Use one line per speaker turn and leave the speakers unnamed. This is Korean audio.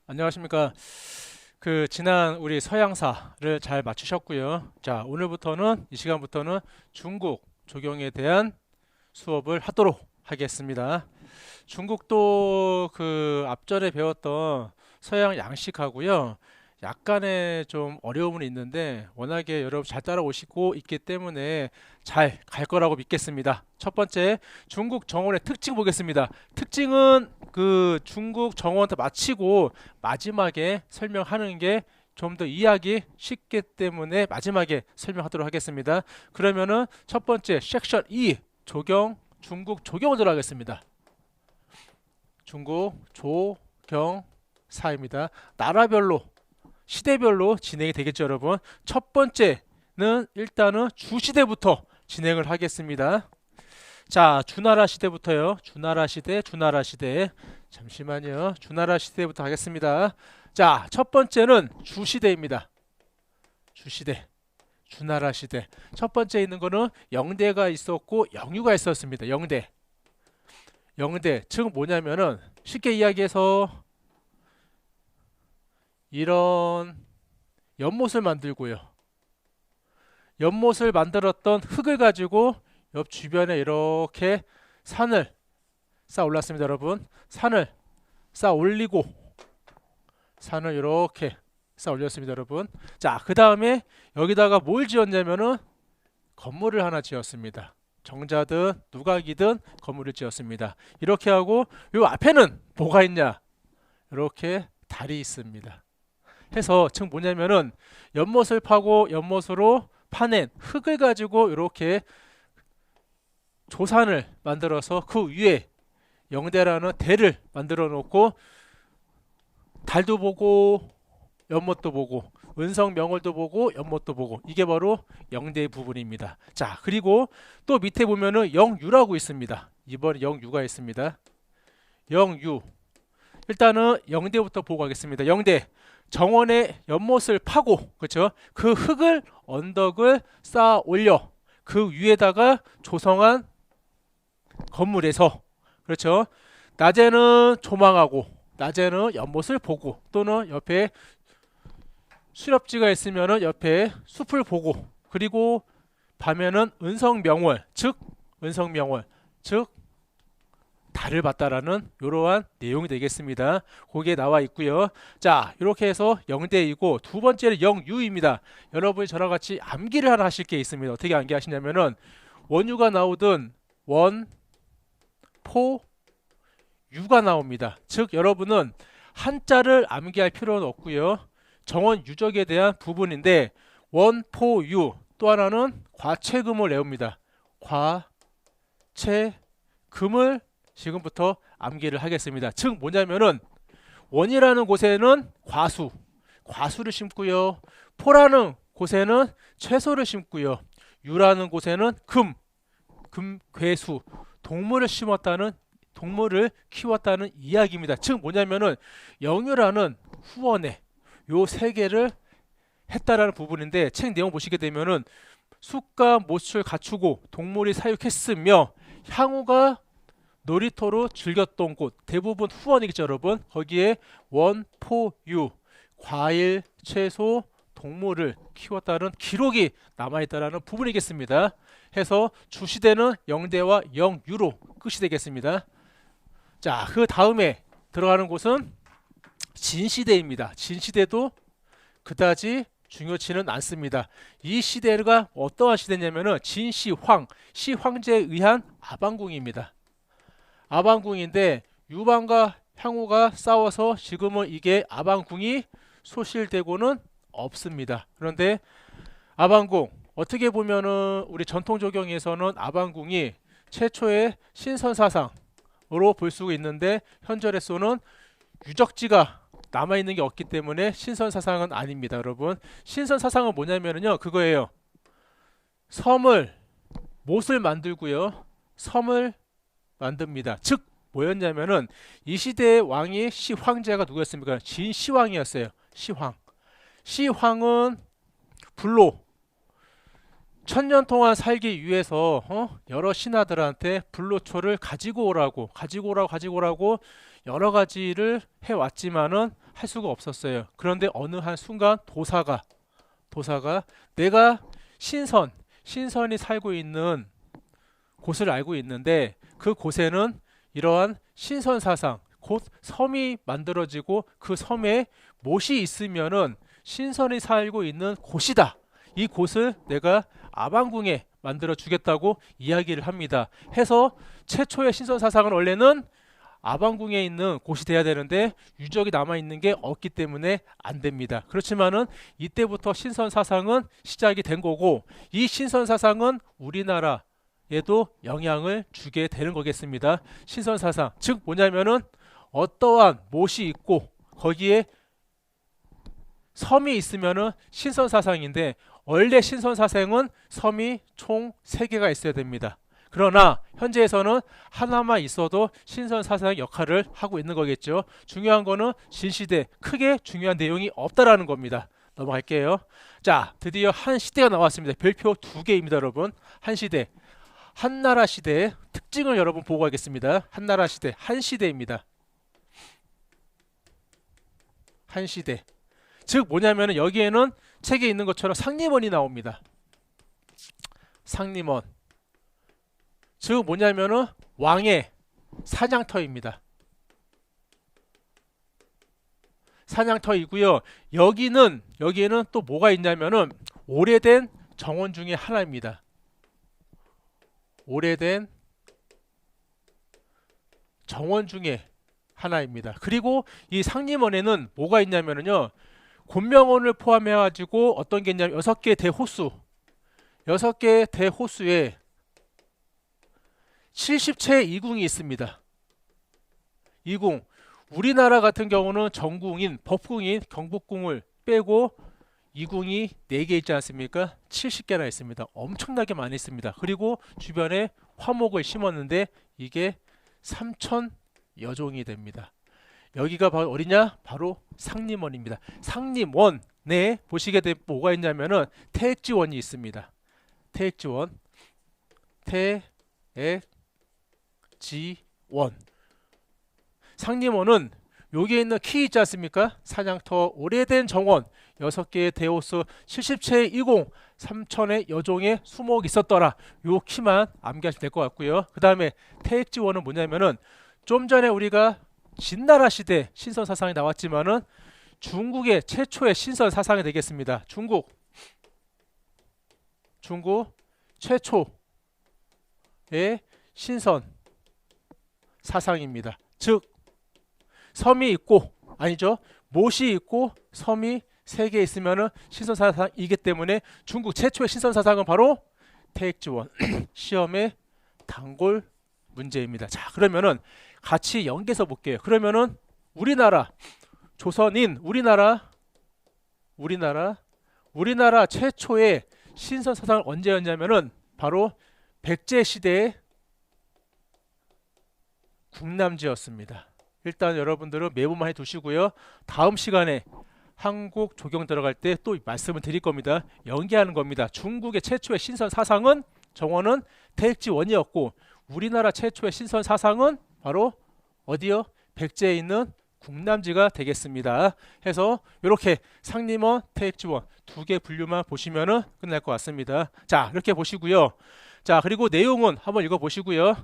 안녕하십니까. 지난 우리 서양사를 잘 맞추셨고요. 자, 오늘부터는, 이 시간부터는 중국 조경에 대한 수업을 하도록 하겠습니다. 중국도 앞전에 배웠던 서양 양식하고요. 약간의 좀 어려움은 있는데 워낙에 여러분 잘 따라오시고 있기 때문에 잘 갈 거라고 믿겠습니다. 첫 번째, 중국 정원의 특징 보겠습니다. 특징은 중국 정원부터 마치고 마지막에 설명하는 게 좀 더 이해하기 쉽기 때문에 마지막에 설명하도록 하겠습니다. 그러면은 첫 번째 섹션 2 중국 조경을 들어가겠습니다. 중국 조경사입니다. 나라별로 시대별로 진행이 되겠죠, 여러분. 첫 번째는 일단은 주시대부터 진행을 하겠습니다. 자, 주나라 시대부터요. 주나라 시대. 잠시만요. 주나라 시대부터 하겠습니다. 자, 첫 번째는 주시대입니다. 주시대. 주나라 시대. 첫 번째 있는 거는 영대가 있었고 영유가 있었습니다. 영대. 영대. 즉 뭐냐면은 쉽게 이야기해서 이런 연못을 만들고요. 연못을 만들었던 흙을 가지고 옆 주변에 이렇게 산을 쌓아 올랐습니다, 여러분. 산을 쌓아 올리고 산을 이렇게 쌓아 올렸습니다, 여러분. 자, 그 다음에 여기다가 뭘 지었냐면은 건물을 하나 지었습니다. 정자든 누각이든 건물을 지었습니다. 이렇게 하고 요 앞에는 뭐가 있냐? 이렇게 달이 있습니다. 해서 즉 뭐냐면은 연못을 파고 연못으로 파낸 흙을 가지고 이렇게 조산을 만들어서 그 위에 영대라는 대를 만들어 놓고 달도 보고 연못도 보고 은성명월도 보고 연못도 보고 이게 바로 영대 부분입니다. 자, 그리고 또 밑에 보면은 영유라고 있습니다. 이번에 영유가 있습니다. 영유. 일단은 영대부터 보고 가겠습니다. 영대. 정원의 연못을 파고, 그렇죠? 그 흙을 언덕을 쌓아 올려 그 위에다가 조성한 건물에서, 그렇죠? 낮에는 조망하고 낮에는 연못을 보고 또는 옆에 수렵지가 있으면은 옆에 숲을 보고 그리고 밤에는 은성명월 즉 달을 봤다라는 이러한 내용이 되겠습니다. 거기에 나와 있고요. 자, 이렇게 해서 영대이고 두 번째는 영유입니다. 여러분이 저랑 같이 암기를 하나 하실 게 있습니다. 어떻게 암기하시냐면은 원유가 나오든 원, 포, 유가 나옵니다. 즉 여러분은 한자를 암기할 필요는 없고요. 정원 유적에 대한 부분인데 원, 포, 유 또 하나는 과체금을 외웁니다. 과체금을 지금부터 암기를 하겠습니다. 즉 뭐냐면은 원이라는 곳에는 과수를 심고요. 포라는 곳에는 채소를 심고요. 유라는 곳에는 괴수, 동물을 키웠다는 이야기입니다. 즉 뭐냐면은 영유라는 후원에 요 세 개를 했다라는 부분인데 책 내용 보시게 되면은 숫과 못을 갖추고 동물이 사육했으며 향후가 놀이터로 즐겼던 곳 대부분 후원이겠죠, 여러분. 거기에 원, 포, 유 과일, 채소, 동물을 키웠다는 기록이 남아있다라는 부분이겠습니다. 해서 주시대는 영대와 영유로 끝이 되겠습니다. 자, 그 다음에 들어가는 곳은 진시대입니다. 진시대도 그다지 중요치는 않습니다. 이 시대가 어떠한 시대냐면은 시황제에 의한 아방궁입니다. 아방궁인데 유방과 향후가 싸워서 지금은 이게 아방궁이 소실되고는 없습니다. 그런데 아방궁 어떻게 보면은 우리 전통 조경에서는 아방궁이 최초의 신선사상으로 볼 수가 있는데 현절에서는 유적지가 남아있는 게 없기 때문에 신선사상은 아닙니다, 여러분. 신선사상은 뭐냐면요 그거예요. 못을 만들고요. 섬을 만듭니다. 즉 뭐였냐면은 이 시대의 왕이 시황제가 누구였습니까? 진시황이었어요. 시황은 불로 천년 동안 살기 위해서 여러 신하들한테 불로초를 가지고 오라고 여러 가지를 해왔지만은 할 수가 없었어요. 그런데 어느 한 순간 도사가 내가 신선이 살고 있는 곳을 알고 있는데 그 곳에는 이러한 신선 사상, 곧 섬이 만들어지고 그 섬에 못이 있으면은 신선이 살고 있는 곳이다. 이 곳을 내가 아방궁에 만들어 주겠다고 이야기를 합니다. 해서 최초의 신선 사상은 원래는 아방궁에 있는 곳이 돼야 되는데 유적이 남아 있는 게 없기 때문에 안 됩니다. 그렇지만은 이때부터 신선 사상은 시작이 된 거고 이 신선 사상은 우리나라에도 영향을 주게 되는 거겠습니다. 신선 사상 즉 뭐냐면은 어떠한 못이 있고 거기에 섬이 있으면은 신선 사상인데 원래 신선 사상은 섬이 총 3개가 있어야 됩니다. 그러나 현재에서는 하나만 있어도 신선 사상의 역할을 하고 있는 거겠죠. 중요한 거는 신시대 크게 중요한 내용이 없다라는 겁니다. 넘어갈게요. 자, 드디어 한 시대가 나왔습니다. 별표 2개입니다, 여러분. 한 시대, 한나라 시대의 특징을 여러분 보고 가겠습니다. 한나라 시대, 한 시대입니다. 한 시대. 즉 뭐냐면은 여기에는 책에 있는 것처럼 상림원이 나옵니다. 상림원. 즉 뭐냐면은 왕의 사냥터입니다. 사냥터이고요. 여기에는 또 뭐가 있냐면은 오래된 정원 중에 하나입니다. 오래된 정원 중에 하나입니다. 그리고 이 상림원에는 뭐가 있냐면요. 곤명원을 포함해 가지고 어떤 게 있냐면 6개 대호수. 6개 대호수에 70채 이궁이 있습니다. 이궁. 우리나라 같은 경우는 정궁인, 법궁인, 경복궁을 빼고 이궁이 4개 있지 않습니까? 70개나 있습니다. 엄청나게 많이 있습니다. 그리고 주변에 화목을 심었는데 이게 3,000여 종이 됩니다. 여기가 바로 어디냐? 바로 상림원입니다. 상림원에 보시게 되면 뭐가 있냐면은 태액지원이 있습니다. 태액지원. 태액지원. 상림원은 여기에 있는 키 있지 않습니까? 사냥터, 오래된 정원, 6개의 대호수, 70채의 이공, 3,000의 여종의 수목이 있었더라. 요 키만 암기하시면 될 것 같고요. 그 다음에 태액지원은 뭐냐면은 좀 전에 우리가 진나라 시대 신선 사상이 나왔지만은 중국의 최초의 신선 사상이 되겠습니다. 중국 최초의 신선 사상입니다. 즉 섬이 있고 아니죠. 못이 있고 섬이 3개 있으면은 신선 사상이기 때문에 중국 최초의 신선 사상은 바로 태액지원. 시험의 단골 문제입니다. 자, 그러면은 같이 연계해서 볼게요. 그러면은 우리나라 조선인 우리나라 최초의 신선 사상을 언제였냐면은 바로 백제 시대의 국남지였습니다. 일단 여러분들은 메모만 해 두시고요. 다음 시간에 한국 조경 들어갈 때 또 말씀을 드릴 겁니다. 연계하는 겁니다. 중국의 최초의 신선 사상은 정원은 태액지원이었고 우리나라 최초의 신선 사상은 바로 어디요? 백제에 있는 국남지가 되겠습니다. 해서 이렇게 상림원, 태액지원 2개 분류만 보시면은 끝날 것 같습니다. 자, 이렇게 보시고요. 자, 그리고 내용은 한번 읽어 보시고요.